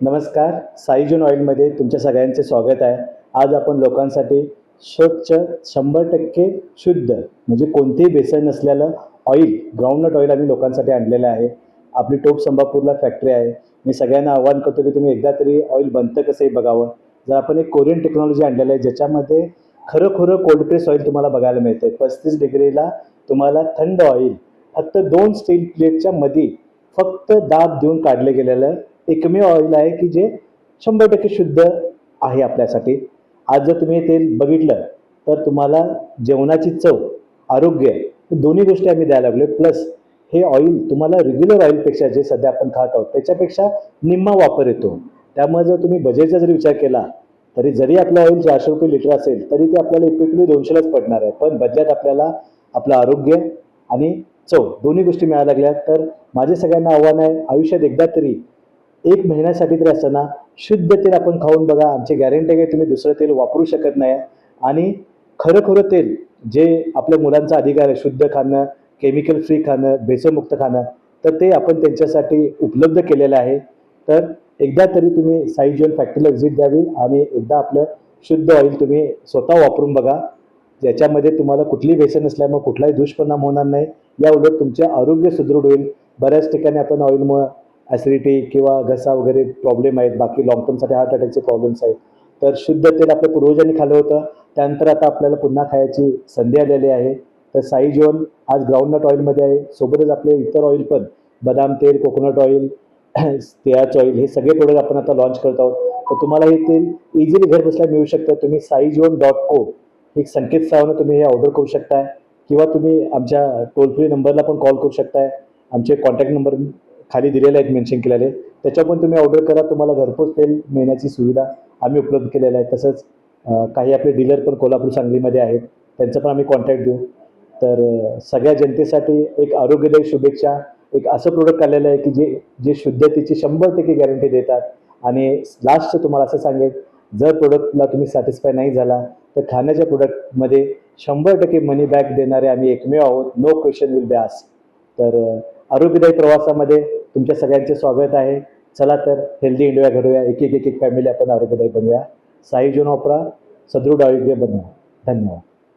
नमस्कार. साईजून ऑइलमध्ये तुमच्या सगळ्यांचे स्वागत आहे. आज आपण लोकांसाठी स्वच्छ 100% शुद्ध म्हणजे कोणतेही भेसळ नसलेलं ऑइल, ग्राउंडनट ऑइल आम्ही लोकांसाठी आणलेलं आहे. आपली टोप संभापूरला फॅक्टरी आहे. मी सगळ्यांना आवाहन करतो की तुम्ही एकदा तरी ऑइल बनतं कसंही बघावं. जर आपण एक कोरियन टेक्नॉलॉजी आणलेलं आहे ज्याच्यामध्ये खरं कोल्ड प्रेस ऑइल तुम्हाला बघायला मिळते. 35 डिग्रीला तुम्हाला थंड ऑइल फक्त 2 स्टील प्लेटच्या मध्ये फक्त दाब देऊन काढले गेलेलं एकमेव ऑइल आहे की जे 100% शुद्ध आहे आपल्यासाठी. आज जर तुम्ही तेल बघितलं तर तुम्हाला जेवणाची चव, आरोग्य दोन्ही गोष्टी आम्ही द्यायला लागलो. प्लस हे ऑइल तुम्हाला रेग्युलर ऑइलपेक्षा जे सध्या आपण खात आहोत त्याच्यापेक्षा निम्मा वापर येतो. त्यामुळे जर तुम्ही बजेटचा जर विचार केला तरी जरी आपलं ऑइल 400 रुपये लिटर असेल तरी ते आपल्याला इफेक्टिव्हली 200लाच पडणार आहे. पण बदल्यात आपल्याला आपलं आरोग्य आणि चव दोन्ही गोष्टी मिळायला लागल्या. तर माझे सगळ्यांना आव्हान आहे, आयुष्यात एकदा तरी 1 महिन्यासाठी तरी असताना शुद्ध तेल आपण खाऊन बघा. आमची गॅरंटी आहे की तुम्ही दुसरं तेल वापरू शकत नाही. आणि खरं तेल जे आपल्या मुलांचा अधिकार आहे, शुद्ध खाणं, केमिकल फ्री खाणं, भेसळमुक्त खाणं, तर ते आपण त्यांच्यासाठी उपलब्ध केलेलं आहे. तर एकदा तरी तुम्ही साईजोन फॅक्टरीला व्हिजिट द्यावी आणि एकदा आपलं शुद्ध ऑइल तुम्ही स्वतः वापरून बघा. ज्याच्यामध्ये तुम्हाला कुठलीही भेसळ नसल्यामुळे कुठलाही दुष्परिणाम होणार नाही. या उलट तुमचे आरोग्य सुदृढ होईल. बऱ्याच ठिकाणी आपण ऑइलमुळे ॲसिडिटी किंवा घसा वगैरे प्रॉब्लेम आहेत. बाकी लॉंग टर्मसाठी हार्ट अटॅकचे प्रॉब्लेम्स आहेत. तर शुद्ध तेल आपल्या पूर्वजांनी खाल्लं होतं, त्यानंतर आता आपल्याला पुन्हा खायची संधी आलेली आहे. तर साई जीवन आज ग्राउंडनट ऑइलमध्ये आहे. सोबतच आपले इतर ऑइल पण बदाम तेल, कोकोनट ऑइल, तिळाचं ऑइल हे सगळे प्रोडक्ट आपण आता लॉन्च करत आहोत. तर तुम्हाला हे तेल इझिली घर बसल्या मिळू शकतं. तुम्ही saijivan.co एक संकेतस्थळावर तुम्ही हे ऑर्डर करू शकताय किंवा तुम्ही आमच्या टोल फ्री नंबरला पण कॉल करू शकताय. आमचे कॉन्टॅक्ट नंबर खाली दिलेले आहेत, मेन्शन केलेले. त्याच्या पण तुम्ही ऑर्डर करा. तुम्हाला घरपोच तेल मिळण्याची सुविधा आम्ही उपलब्ध केलेलं आहे. तसंच काही आपले डीलर पण कोल्हापूर, सांगलीमध्ये आहेत, त्यांचा पण आम्ही कॉन्टॅक्ट देऊ. तर सगळ्या जनतेसाठी एक आरोग्यदायी शुभेच्छा. एक असं प्रोडक्ट आलेलं आहे की जे जे शुद्धतेची 100% गॅरंटी देतात. आणि लास्टचं तुम्हाला असं सांगेल, जर प्रोडक्टला तुम्ही सॅटिस्फाय नाही झाला तर खाण्याच्या प्रोडक्टमध्ये 100% मनी बॅक देणारे आम्ही एकमेव आहोत. No question will be asked. तर आरोग्यदायी प्रवासामध्ये तुमच्या सगळ्यांचे स्वागत आहे. चला तर हेल्दी इंडिया घडूया. एक एक एक एक फॅमिली आपण आरोग्यदायी बनूया. साई जीवन वापरा, सदृढ आरोग्य बनवा. धन्यवाद.